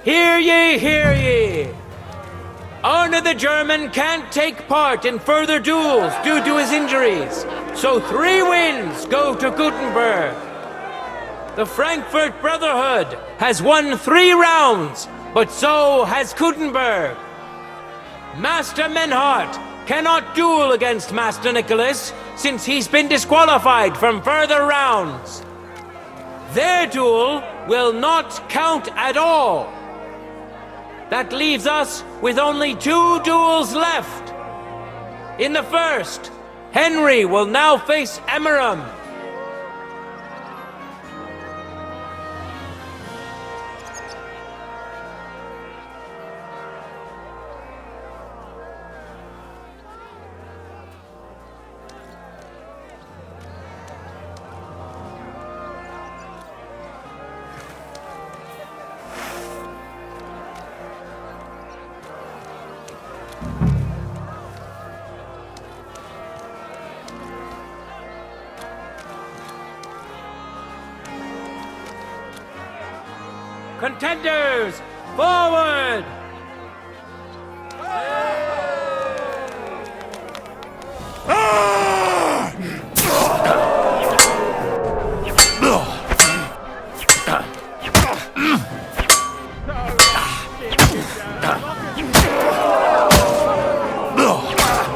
Hear ye, hear ye! Arne the German can't take part in further duels due to his injuries, so 3 wins go to Gutenberg. The Frankfurt Brotherhood has won 3 rounds, but so has Gutenberg. Master Menhart cannot duel against Master Nicholas since he's been disqualified from further rounds. Their duel will not count at all. That leaves us with only 2 duels left. In the first, Henry will now face Emmeram. Contenders, forward!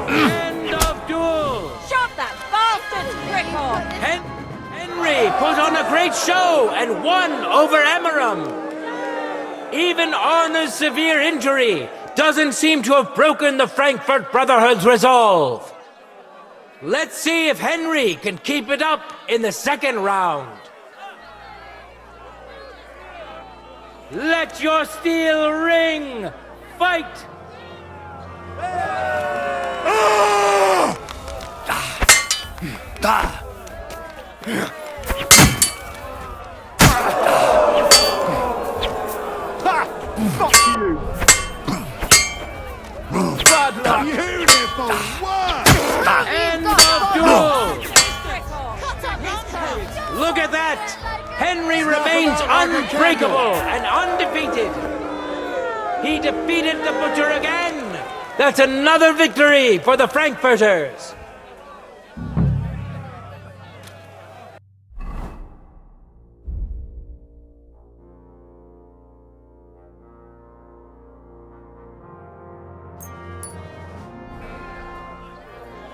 End of duel! Shot that bastard's prick off! Henry put on a great show and won over Emmeram. Even Arne's severe injury doesn't seem to have broken the Frankfurt Brotherhood's resolve. Let's see if Henry can keep it up in the second round. Let your steel ring! Fight! Fuck you! Bad luck! Beautiful work! End of duel! Look at that! Henry remains unbreakable and undefeated. He defeated the Butcher again. That's another victory for the Frankfurters.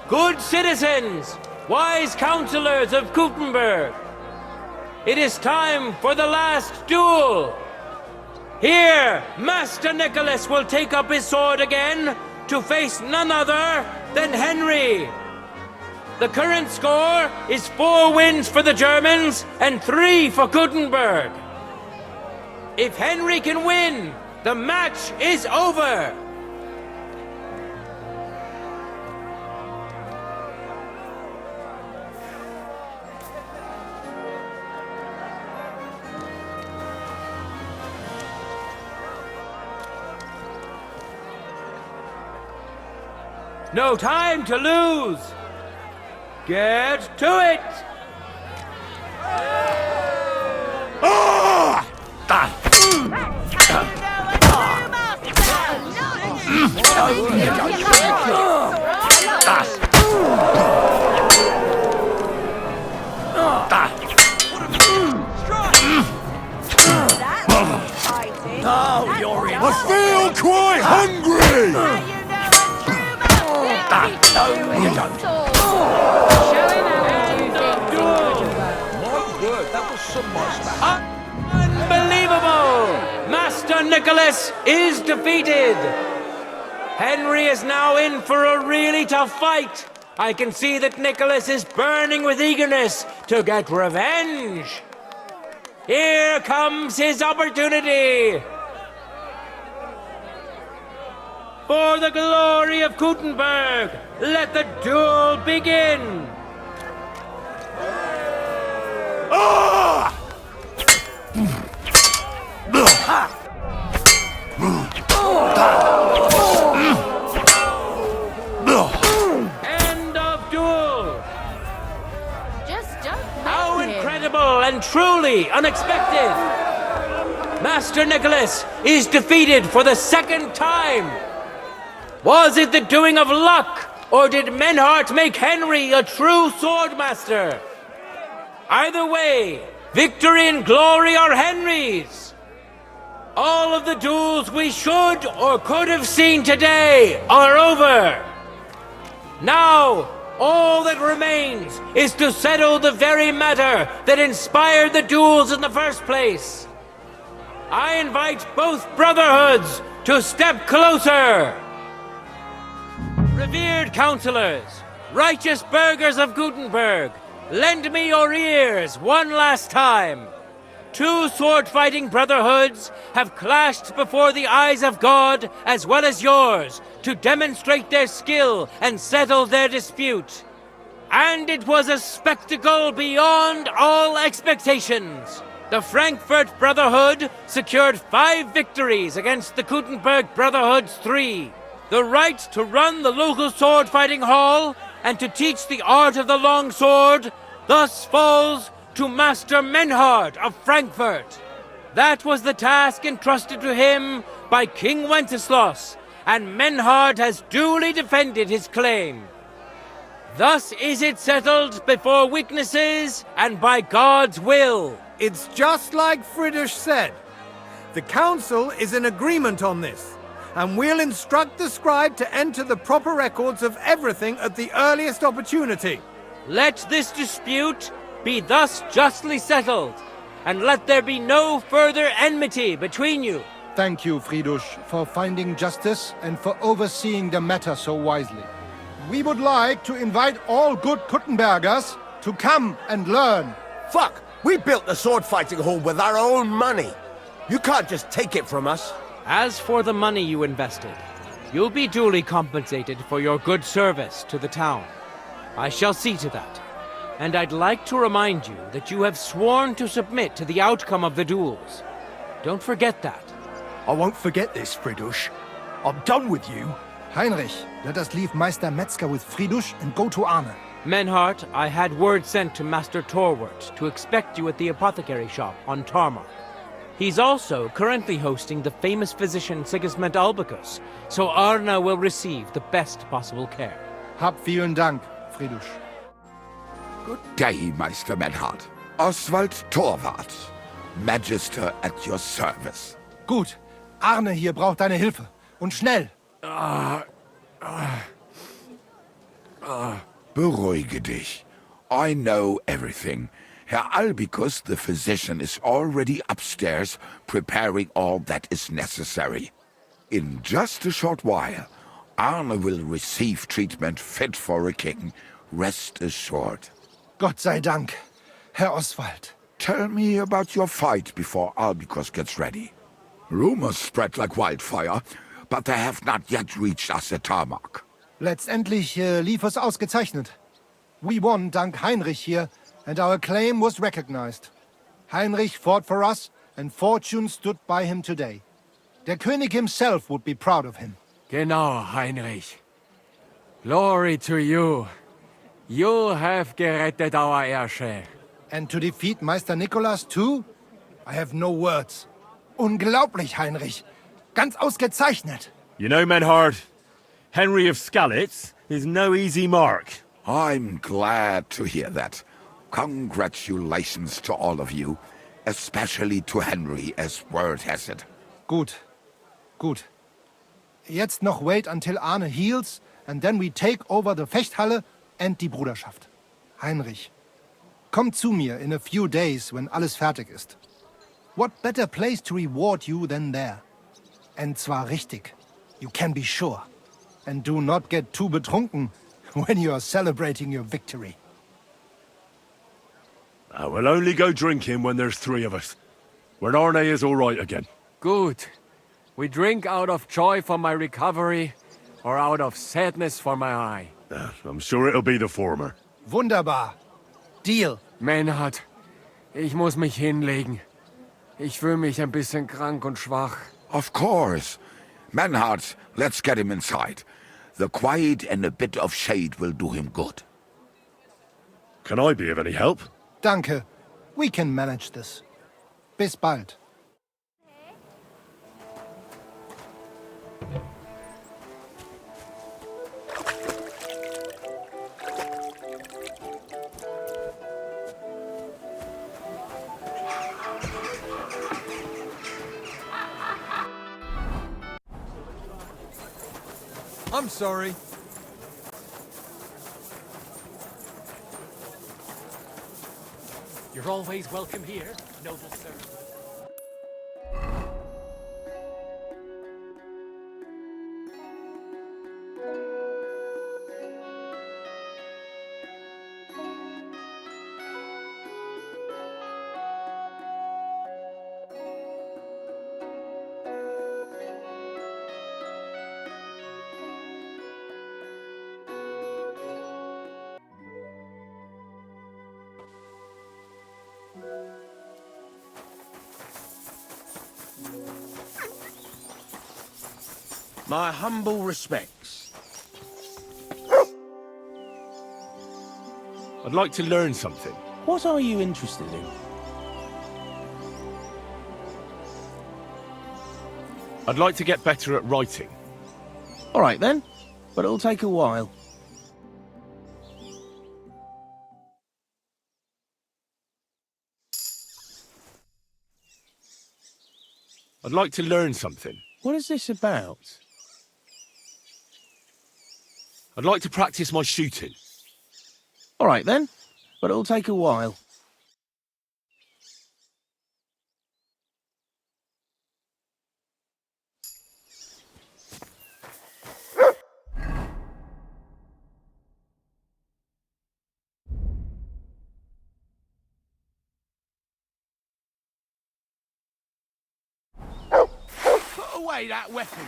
Good citizens, wise counselors of Gutenberg, it is time for the last duel. Here, Master Nicholas will take up his sword again to face none other than Henry. The current score is 4 wins for the Germans and 3 for Gutenberg. If Henry can win, the match is over. No time to lose! Get to it! Now you're in. I feel quite hungry! No, you don't. My word, that was some monster. Unbelievable! Master Nicholas is defeated. Henry is now in for a really tough fight. I can see that Nicholas is burning with eagerness to get revenge. Here comes his opportunity. For the glory of Gutenberg, let the duel begin! End of duel! Just How incredible and truly unexpected! Master Nicholas is defeated for the second time. Was it the doing of luck, or did Menhart make Henry a true swordmaster? Either way, victory and glory are Henry's. All of the duels we should or could have seen today are over. Now, all that remains is to settle the very matter that inspired the duels in the first place. I invite both brotherhoods to step closer. Revered counselors, righteous burghers of Gutenberg, lend me your ears one last time. Two sword-fighting brotherhoods have clashed before the eyes of God as well as yours to demonstrate their skill and settle their dispute. And it was a spectacle beyond all expectations. The Frankfurt Brotherhood secured 5 victories against the Gutenberg Brotherhood's 3. The right to run the local sword-fighting hall and to teach the art of the long sword thus falls to Master Menhard of Frankfurt. That was the task entrusted to him by King Wenceslas, and Menhard has duly defended his claim. Thus is it settled before witnesses and by God's will. It's just like Friedrich said. The council is in agreement on this, and we'll instruct the scribe to enter the proper records of everything at the earliest opportunity. Let this dispute be thus justly settled, and let there be no further enmity between you. Thank you, Friedrich, for finding justice and for overseeing the matter so wisely. We would like to invite all good Kuttenbergers to come and learn. Fuck! We built the sword fighting hall with our own money. You can't just take it from us. As for the money you invested, you'll be duly compensated for your good service to the town. I shall see to that. And I'd like to remind you that you have sworn to submit to the outcome of the duels. Don't forget that. I won't forget this, Friedrich. I'm done with you. Heinrich, let us leave Meister Metzger with Friedrich and go to Arne. Menhart, I had word sent to Master Torwart to expect you at the apothecary shop on Tarmac. He's also currently hosting the famous physician Sigismund Albicus, so Arne will receive the best possible care. Hab vielen Dank, Friedrich. Good day, Meister Menhard. Oswald Torwart, Magister at your service. Gut, Arne hier braucht deine Hilfe. Und schnell. Beruhige dich. I know everything. Herr Albicus, the physician, is already upstairs preparing all that is necessary. In just a short while, Arne will receive treatment fit for a king. Rest assured. Gott sei Dank, Herr Oswald. Tell me about your fight before Albicus gets ready. Rumors spread like wildfire, but they have not yet reached us at Tarmac. Letztendlich lief es ausgezeichnet. We won dank Heinrich hier, and our claim was recognized. Heinrich fought for us, and fortune stood by him today. Der König himself would be proud of him. Genau, Heinrich. Glory to you. You have gerettet our Ersche. And to defeat Meister Nicholas too? I have no words. Unglaublich, Heinrich. Ganz ausgezeichnet. You know, Menhard, Henry of Skalitz is no easy mark. I'm glad to hear that. Congratulations to all of you, especially to Henry, as word has it. Gut. Gut. Jetzt noch wait until Arne heals, and then we take over the Fechthalle and die Bruderschaft. Heinrich, komm zu mir in a few days when alles fertig ist. What better place to reward you than there? And zwar richtig. You can be sure. And do not get too betrunken when you are celebrating your victory. I will only go drinking when there's 3 of us. When Arne is all right again. Good. We drink out of joy for my recovery, or out of sadness for my eye. I'm sure it'll be the former. Wunderbar. Deal. Menhard, ich muss mich hinlegen. Ich fühle mich ein bisschen krank und schwach. Of course. Menhard, let's get him inside. The quiet and a bit of shade will do him good. Can I be of any help? Danke. We can manage this. Bis bald. I'm sorry. You're always welcome here, noble sir. My humble respects. I'd like to learn something. What are you interested in? I'd like to get better at writing. All right then, but it'll take a while. I'd like to learn something. What is this about? I'd like to practice my shooting. All right then, but it'll take a while. Put away that weapon.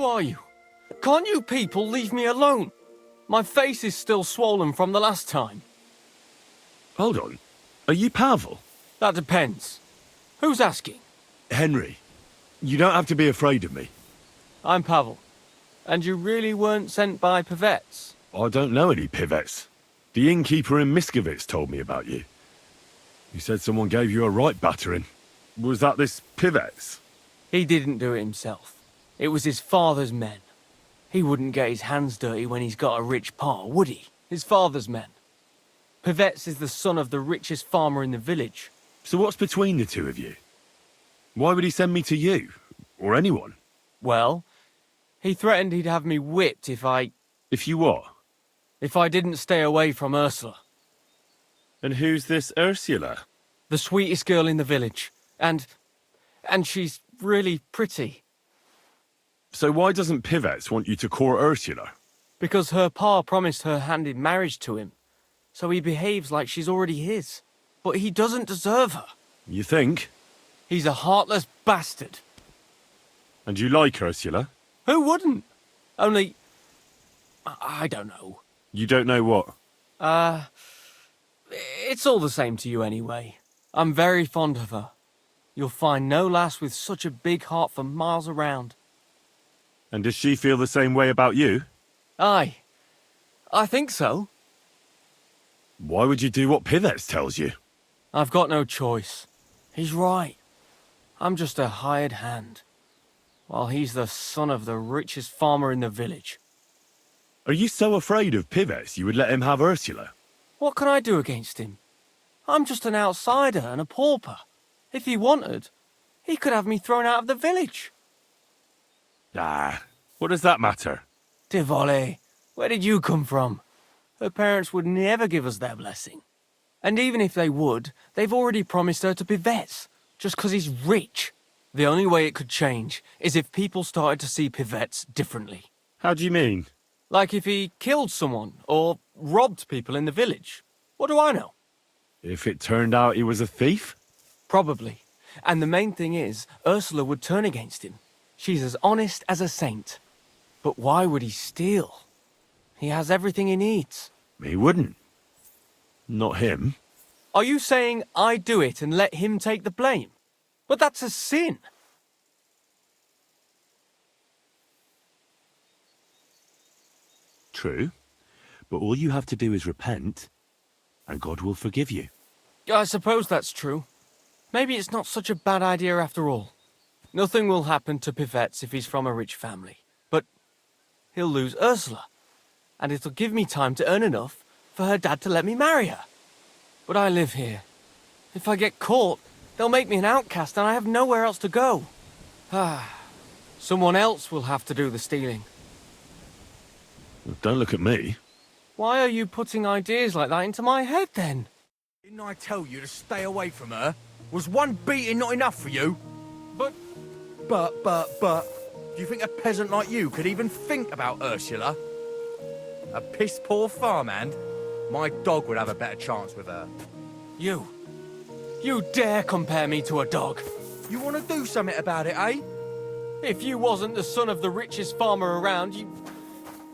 Who are you? Can't you people leave me alone? My face is still swollen from the last time. Hold on. Are you Pavel? That depends. Who's asking? Henry, you don't have to be afraid of me. I'm Pavel. And you really weren't sent by Pivets? I don't know any Pivets. The innkeeper in Miskovitz told me about you. He said someone gave you a right battering. Was that this Pivets? He didn't do it himself. It was his father's men. He wouldn't get his hands dirty when he's got a rich pa, would he? His father's men. Pivets is the son of the richest farmer in the village. So what's between the two of you? Why would he send me to you? Or anyone? Well, he threatened he'd have me whipped if I If you what? didn't stay away from Ursula. And who's this Ursula? The sweetest girl in the village. And she's really pretty. So why doesn't Pivets want you to court Ursula? Because her pa promised her hand in marriage to him. So he behaves like she's already his. But he doesn't deserve her. You think? He's a heartless bastard. And you like Ursula? Who wouldn't? Only... I don't know. You don't know what? It's all the same to you anyway. I'm very fond of her. You'll find no lass with such a big heart for miles around. And does she feel the same way about you? Aye. I think so. Why would you do what Pivets tells you? I've got no choice. He's right. I'm just a hired hand. While he's the son of the richest farmer in the village. Are you so afraid of Pivets you would let him have Ursula? What can I do against him? I'm just an outsider and a pauper. If he wanted, he could have me thrown out of the village. Ah, what does that matter? Tivoli, where did you come from? Her parents would never give us their blessing. And even if they would, they've already promised her to Pivets, just 'cause he's rich. The only way it could change is if people started to see Pivets differently. How do you mean? Like if he killed someone or robbed people in the village. What do I know? If it turned out he was a thief? Probably. And the main thing is, Ursula would turn against him. She's as honest as a saint. But why would he steal? He has everything he needs. He wouldn't. Not him. Are you saying I do it and let him take the blame? But that's a sin. True. But all you have to do is repent, and God will forgive you. I suppose that's true. Maybe it's not such a bad idea after all. Nothing will happen to Pivets if he's from a rich family. But he'll lose Ursula. And it'll give me time to earn enough for her dad to let me marry her. But I live here. If I get caught, they'll make me an outcast and I have nowhere else to go. Someone else will have to do the stealing. Don't look at me. Why are you putting ideas like that into my head then? Didn't I tell you to stay away from her? Was one beating not enough for you? But... Do you think a peasant like you could even think about Ursula? A piss-poor farmhand? My dog would have a better chance with her. You dare compare me to a dog? You want to do something about it, eh? If you wasn't the son of the richest farmer around,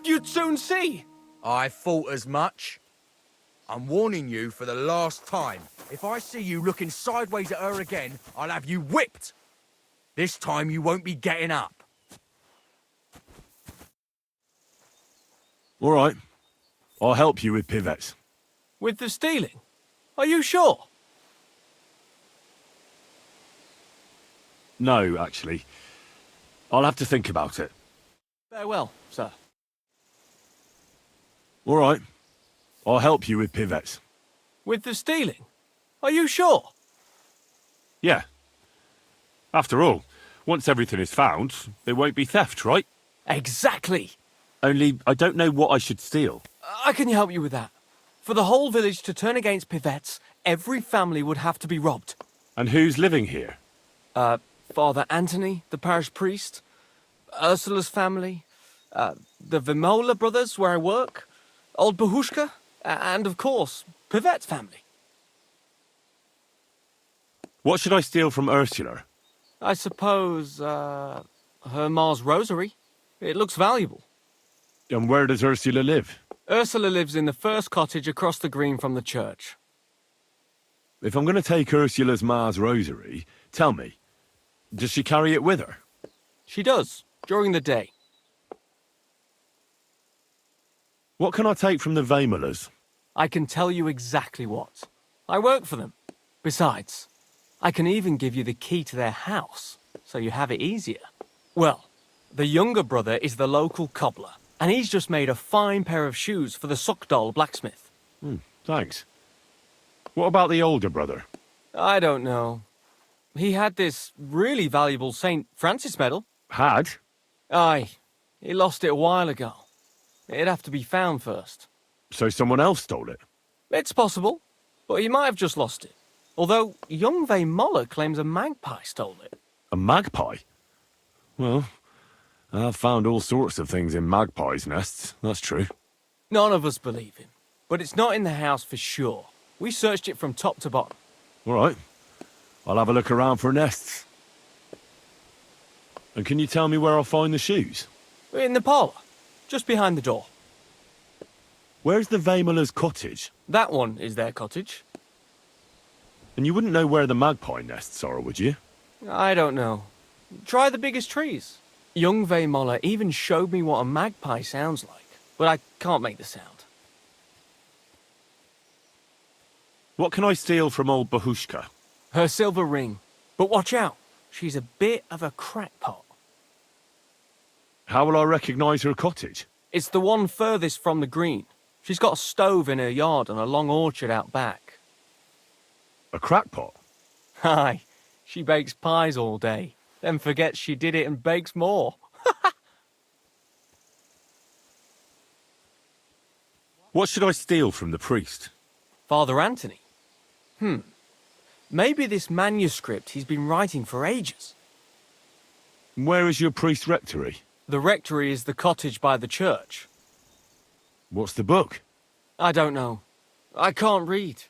you'd soon see. I thought as much. I'm warning you for the last time. If I see you looking sideways at her again, I'll have you whipped. This time you won't be getting up. All right. I'll help you with Pivets. With the stealing? Are you sure? No, actually. I'll have to think about it. Farewell, sir. All right. I'll help you with Pivets. With the stealing? Are you sure? Yeah. After all, once everything is found, it won't be theft, right? Exactly. Only, I don't know what I should steal. I can help you with that. For the whole village to turn against Pivets, every family would have to be robbed. And who's living here? Father Anthony, the parish priest, Ursula's family, the Vimola brothers where I work, old Bahushka, and of course, Pivet's family. What should I steal from Ursula? I suppose, her Ma's rosary. It looks valuable. And where does Ursula live? Ursula lives in the first cottage across the green from the church. If I'm going to take Ursula's Ma's rosary, tell me, does she carry it with her? She does, during the day. What can I take from the Vamolas? I can tell you exactly what. I work for them. Besides, I can even give you the key to their house, so you have it easier. Well, the younger brother is the local cobbler, and he's just made a fine pair of shoes for the Suckdoll blacksmith. Thanks. What about the older brother? I don't know. He had this really valuable St. Francis medal. Had? Aye. He lost it a while ago. It'd have to be found first. So someone else stole it? It's possible, but he might have just lost it. Although young Moller claims a magpie stole it. A magpie? Well, I've found all sorts of things in magpies' nests, that's true. None of us believe him, but it's not in the house for sure. We searched it from top to bottom. All right. I'll have a look around for nests. And can you tell me where I'll find the shoes? In the parlour, just behind the door. Where's the Vamola's cottage? That one is their cottage. And you wouldn't know where the magpie nests are, would you? I don't know. Try the biggest trees. Young Moller even showed me what a magpie sounds like, but I can't make the sound. What can I steal from old Bahushka? Her silver ring. But watch out, she's a bit of a crackpot. How will I recognise her cottage? It's the one furthest from the green. She's got a stove in her yard and a long orchard out back. A crackpot? Aye, she bakes pies all day, then forgets she did it and bakes more. What should I steal from the priest? Father Anthony? Maybe this manuscript he's been writing for ages. Where is your priest rectory? The rectory is the cottage by the church. What's the book? I don't know. I can't read.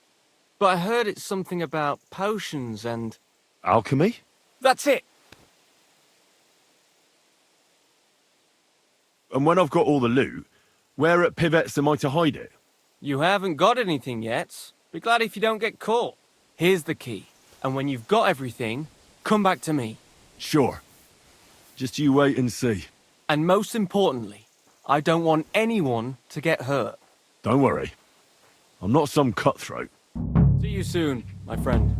But I heard it's something about potions and... Alchemy? That's it! And when I've got all the loot, where at Pivet's am I to hide it? You haven't got anything yet. Be glad if you don't get caught. Here's the key. And when you've got everything, come back to me. Sure. Just you wait and see. And most importantly, I don't want anyone to get hurt. Don't worry. I'm not some cutthroat. See you soon, my friend.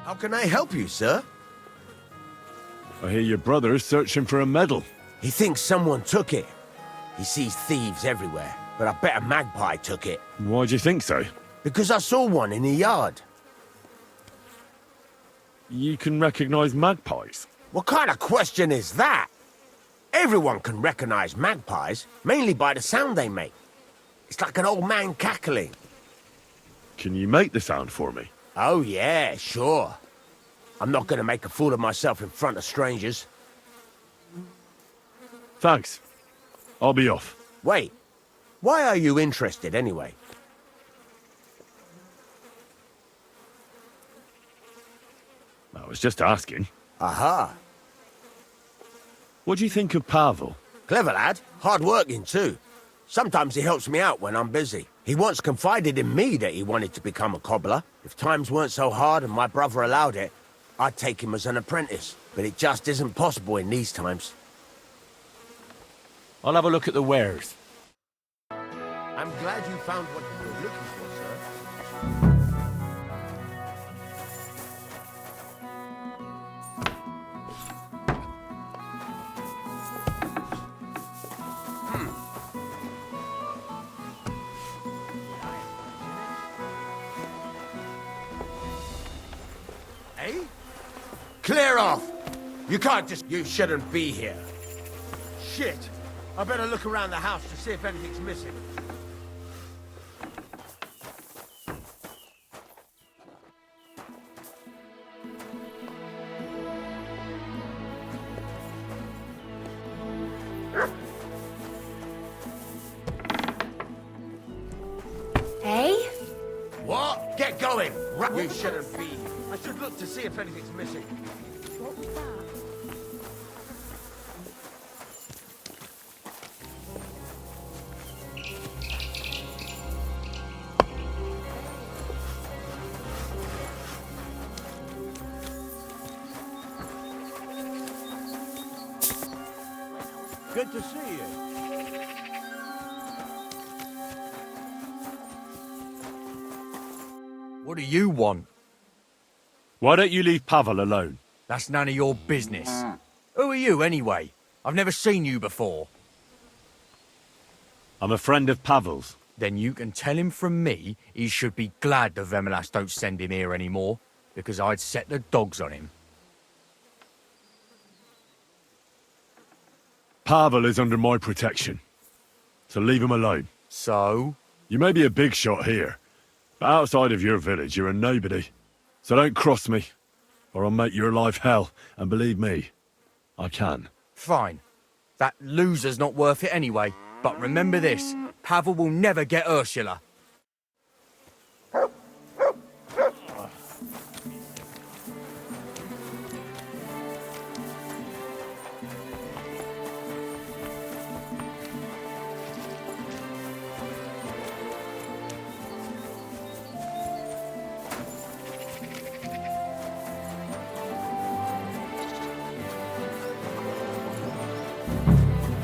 How can I help you, sir? I hear your brother's searching for a medal. He thinks someone took it. He sees thieves everywhere, but I bet a magpie took it. Why do you think so? Because I saw one in the yard. You can recognize magpies. What kind of question is that? Everyone can recognize magpies, mainly by the sound they make. It's like an old man cackling. Can you make the sound for me? Oh yeah, sure. I'm not gonna make a fool of myself in front of strangers. Thanks. I'll be off. Wait, why are you interested anyway? I was just asking. Aha. What do you think of Pavel? Clever lad, hard working too. Sometimes he helps me out when I'm busy. He once confided in me that he wanted to become a cobbler. If times weren't so hard and my brother allowed it, I'd take him as an apprentice. But it just isn't possible in these times. I'll have a look at the wares. I'm glad you found what you were looking for, sir. Eh? Clear off! You can't just... You shouldn't be here. Shit! I better look around the house to see if anything's missing. Hey? What? Get going! You shouldn't be here. I should look to see if anything's missing. What was that? Good to see you. What do you want? Why don't you leave Pavel alone? That's none of your business. Who are you, anyway? I've never seen you before. I'm a friend of Pavel's. Then you can tell him from me he should be glad the Vemelas don't send him here anymore, because I'd set the dogs on him. Pavel is under my protection, so leave him alone. So? You may be a big shot here, but outside of your village you're a nobody. So don't cross me, or I'll make your life hell, and believe me, I can. Fine. That loser's not worth it anyway. But remember this, Pavel will never get Ursula.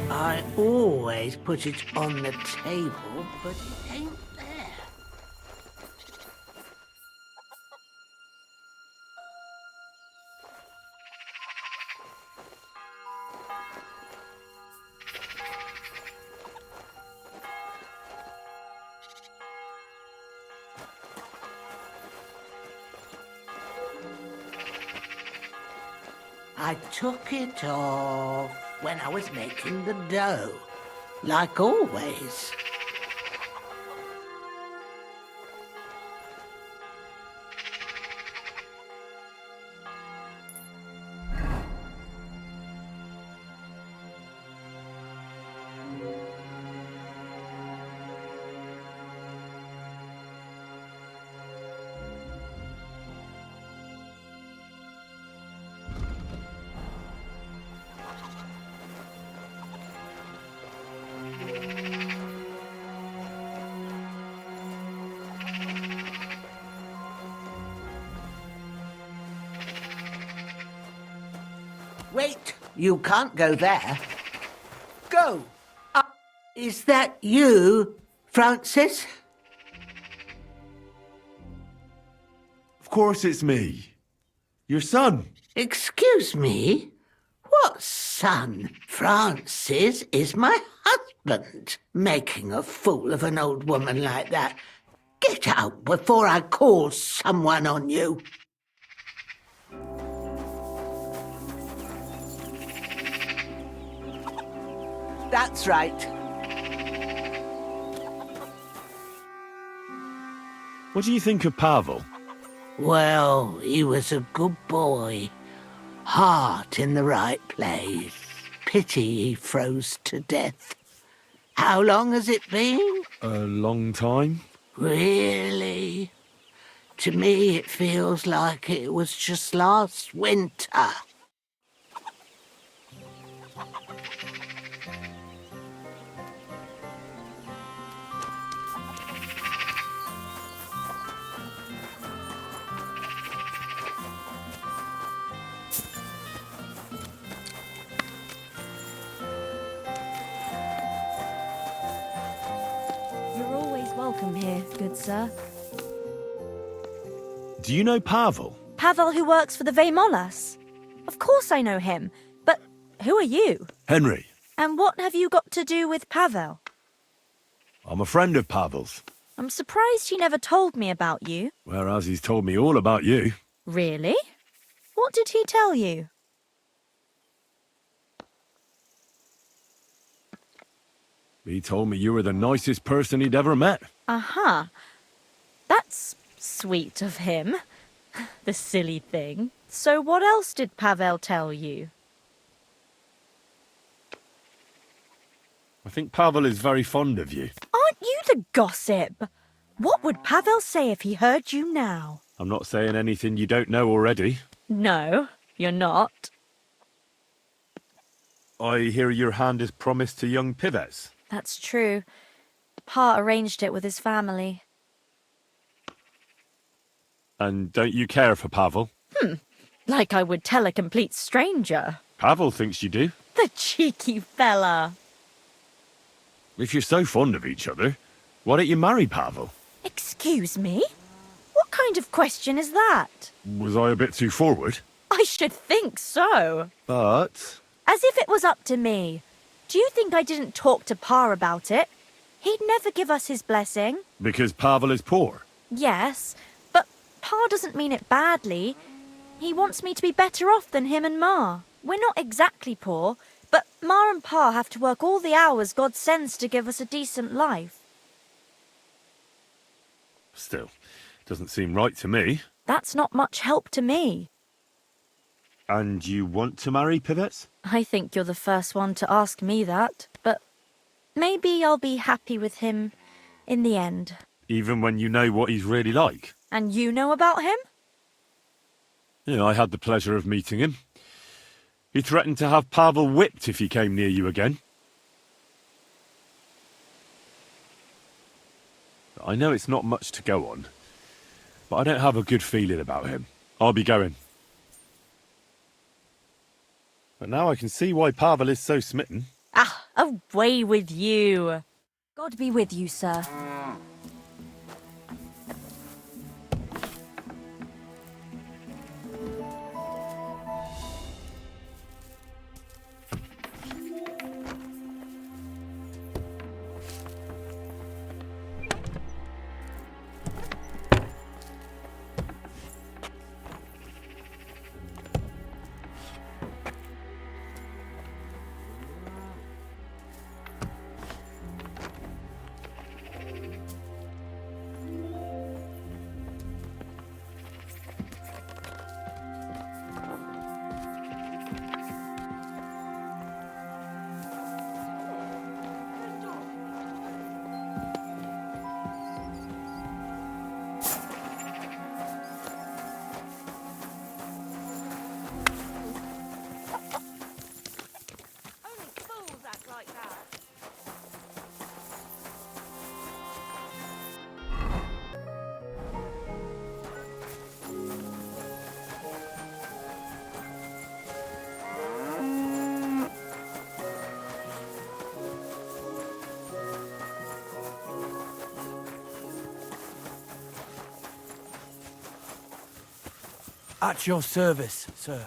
I always put it on the table, but it ain't there. I took it off when I was making the dough, like always. Wait, you can't go there. Go! Is that you, Francis? Of course it's me. Your son. Excuse me? What son? Francis is my husband. Making a fool of an old woman like that. Get out before I call someone on you. That's right. What do you think of Pavel? Well, he was a good boy. Heart in the right place. Pity he froze to death. How long has it been? A long time. Really? To me, it feels like it was just last winter. You're always welcome here, good sir. Do you know Pavel? Pavel who works for the Vemolas? Of course I know him, but who are you? Henry. And what have you got to do with Pavel? I'm a friend of Pavel's. I'm surprised he never told me about you. Whereas he's told me all about you. Really? What did he tell you? He told me you were the nicest person he'd ever met. Uh-huh. That's sweet of him. The silly thing. So what else did Pavel tell you? I think Pavel is very fond of you. Aren't you the gossip? What would Pavel say if he heard you now? I'm not saying anything you don't know already. No, you're not. I hear your hand is promised to young Pivets. That's true. Pa arranged it with his family. And don't you care for Pavel? Like I would tell a complete stranger. Pavel thinks you do. The cheeky fella. If you're so fond of each other, why don't you marry Pavel? Excuse me? What kind of question is that? Was I a bit too forward? I should think so. But... As if it was up to me. Do you think I didn't talk to Pa about it? He'd never give us his blessing. Because Pavel is poor. Yes, but Pa doesn't mean it badly. He wants me to be better off than him and Ma. We're not exactly poor, but Ma and Pa have to work all the hours God sends to give us a decent life. Still, doesn't seem right to me. That's not much help to me. And you want to marry Pivets? I think you're the first one to ask me that, but maybe I'll be happy with him in the end. Even when you know what he's really like? And you know about him? Yeah, I had the pleasure of meeting him. He threatened to have Pavel whipped if he came near you again. I know it's not much to go on, but I don't have a good feeling about him. I'll be going. But now I can see why Pavel is so smitten. Ah, away with you. God be with you, sir. At your service, sir.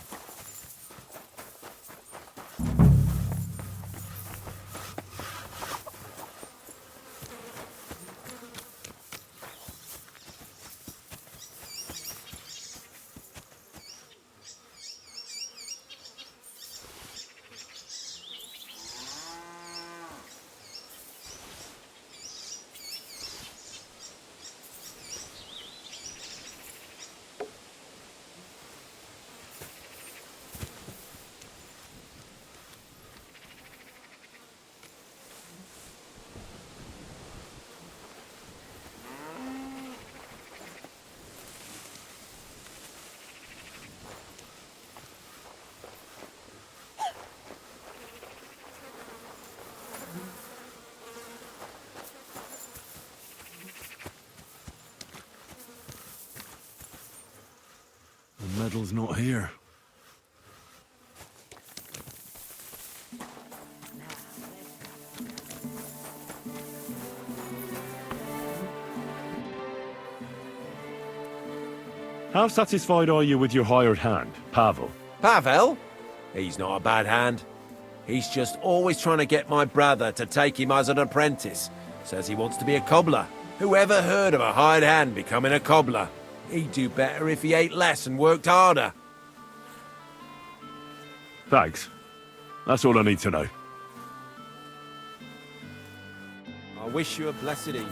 The medal's not here. How satisfied are you with your hired hand, Pavel? Pavel? He's not a bad hand. He's just always trying to get my brother to take him as an apprentice. Says he wants to be a cobbler. Who ever heard of a hired hand becoming a cobbler? He'd do better if he ate less and worked harder. Thanks. That's all I need to know. I wish you a blessed evening.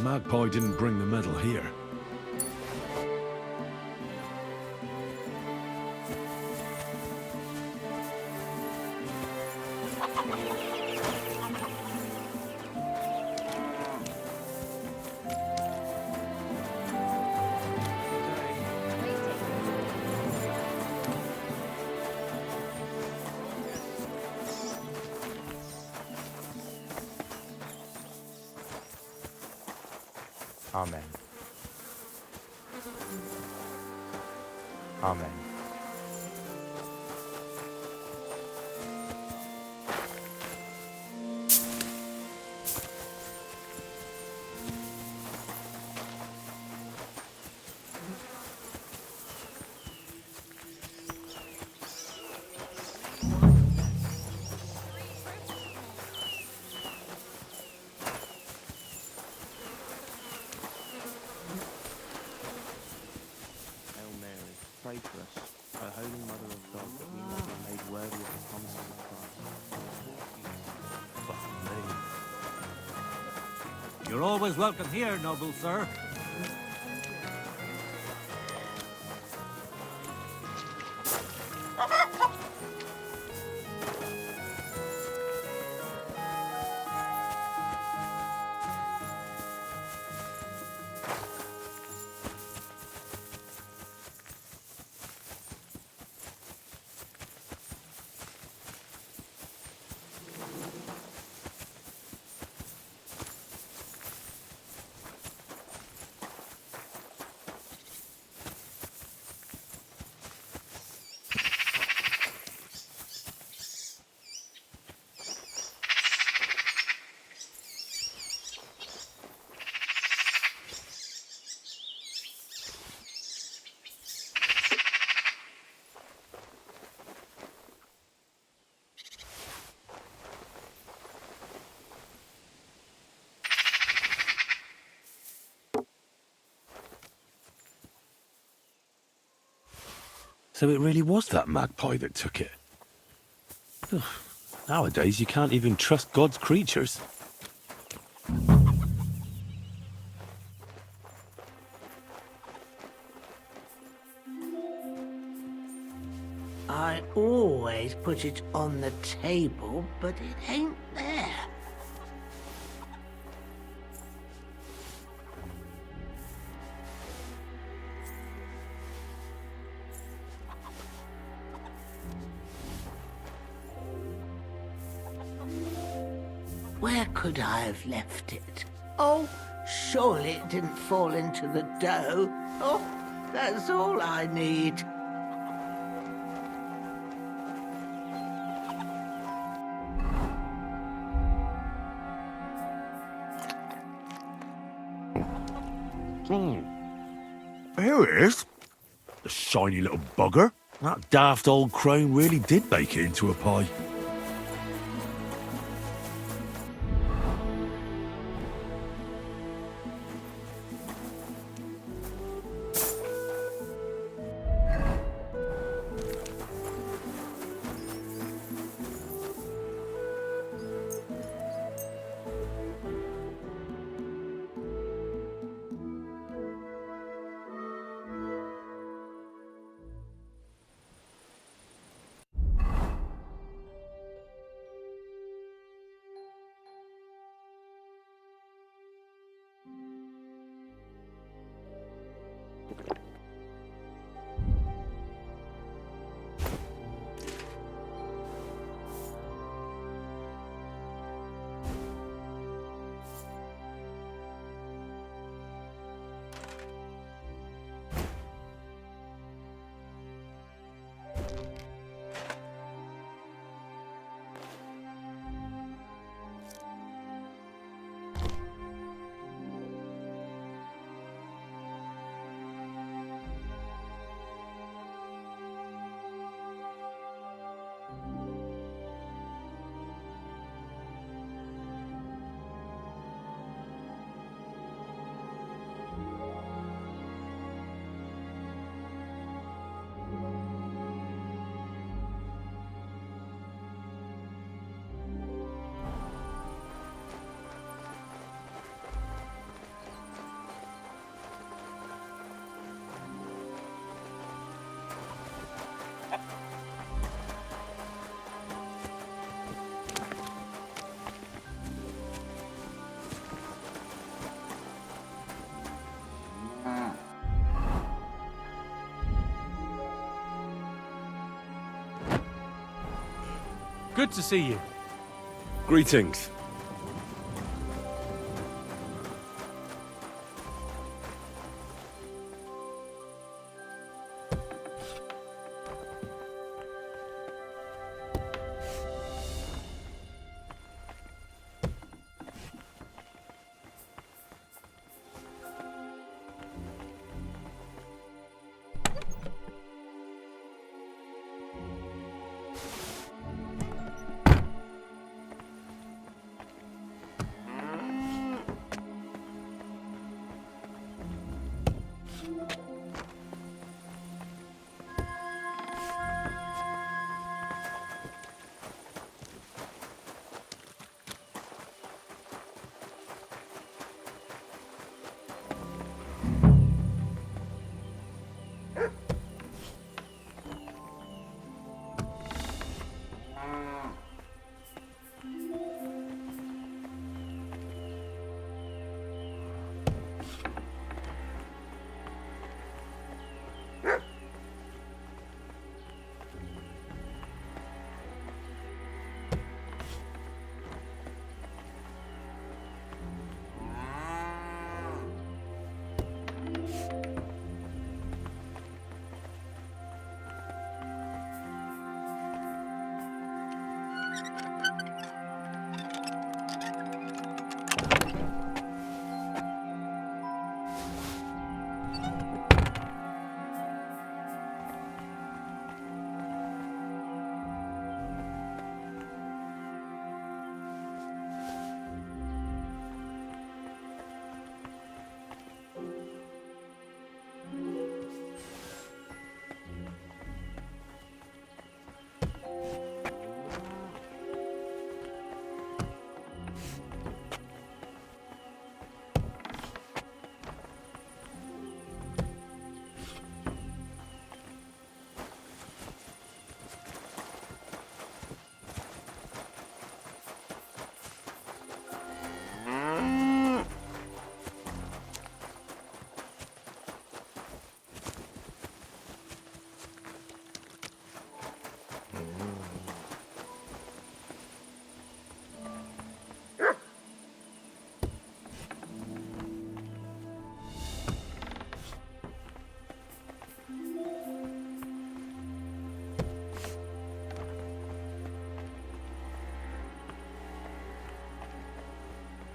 Magpie didn't bring the medal here. Amen. Amen. Pray for us, O Holy Mother of God, that we may be made worthy of the promises of Christ. You're always welcome here, noble sir. So it really was that magpie that took it. Ugh. Nowadays, you can't even trust God's creatures. I always put it on the table, but it ain't there. Where could I have left it? Oh, surely it didn't fall into the dough. Oh, that's all I need. Here it is. The shiny little bugger. That daft old crone really did make it into a pie. Good to see you. Greetings.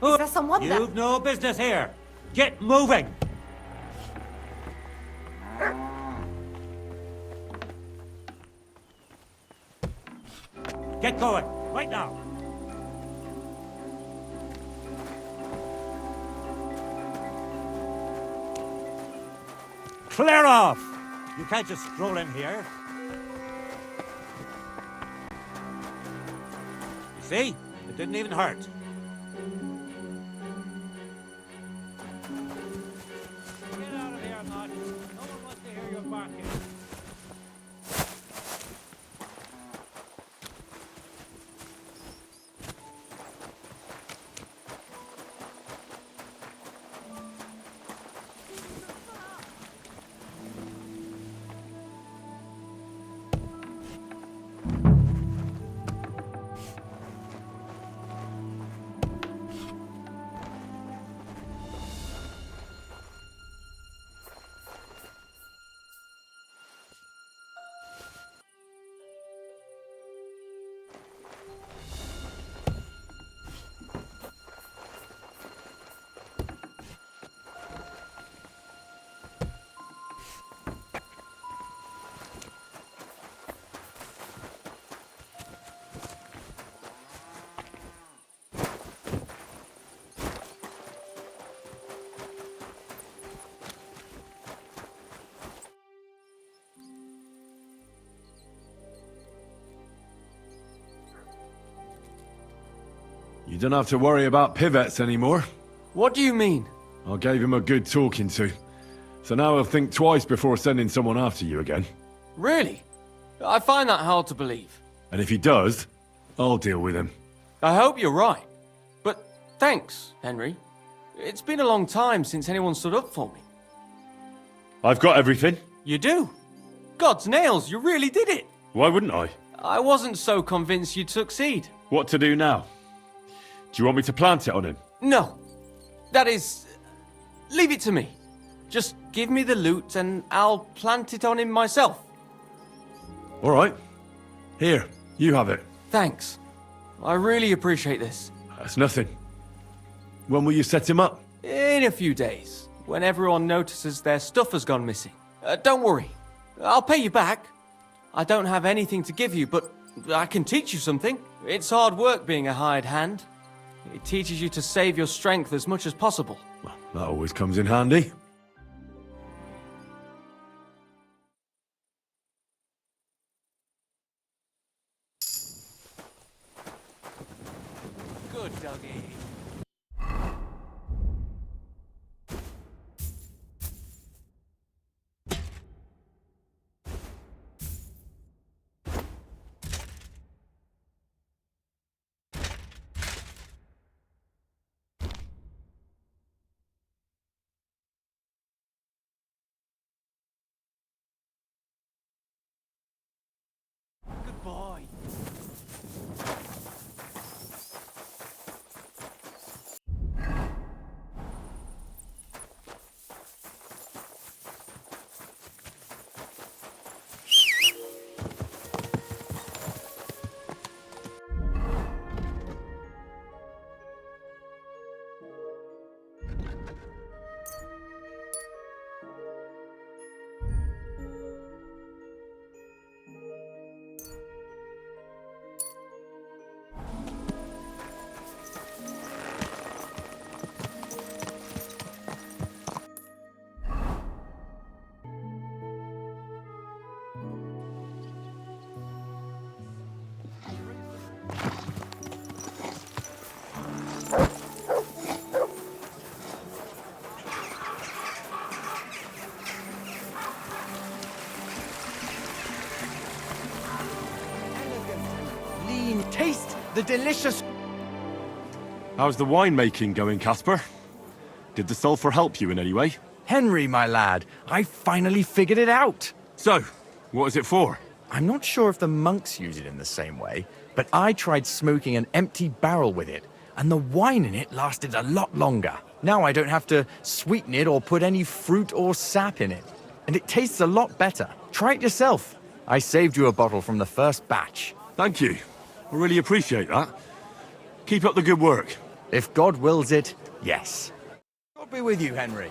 Is there someone there? You've no business here. Get moving. Get going, right now. Clear off! You can't just stroll in here. You see? It didn't even hurt. Get out of here, Mud. No one wants to hear your barking. You don't have to worry about pivettes anymore. What do you mean? I gave him a good talking to. So now he'll think twice before sending someone after you again. Really? I find that hard to believe. And if he does, I'll deal with him. I hope you're right. But thanks, Henry. It's been a long time since anyone stood up for me. I've got everything. You do? God's nails, you really did it. Why wouldn't I? I wasn't so convinced you'd succeed. What to do now? Do you want me to plant it on him? No. That is... leave it to me. Just give me the loot and I'll plant it on him myself. All right. Here, you have it. Thanks. I really appreciate this. That's nothing. When will you set him up? In a few days, when everyone notices their stuff has gone missing. Don't worry. I'll pay you back. I don't have anything to give you, but I can teach you something. It's hard work being a hired hand. It teaches you to save your strength as much as possible. Well, that always comes in handy. Good, doggy. Good boy. Taste the delicious... How's the winemaking going, Casper? Did the sulfur help you in any way? Henry, my lad, I finally figured it out. So, what is it for? I'm not sure if the monks use it in the same way, but I tried smoking an empty barrel with it, and the wine in it lasted a lot longer. Now I don't have to sweeten it or put any fruit or sap in it. And it tastes a lot better. Try it yourself. I saved you a bottle from the first batch. Thank you. I really appreciate that. Keep up the good work. If God wills it, yes. God be with you, Henry.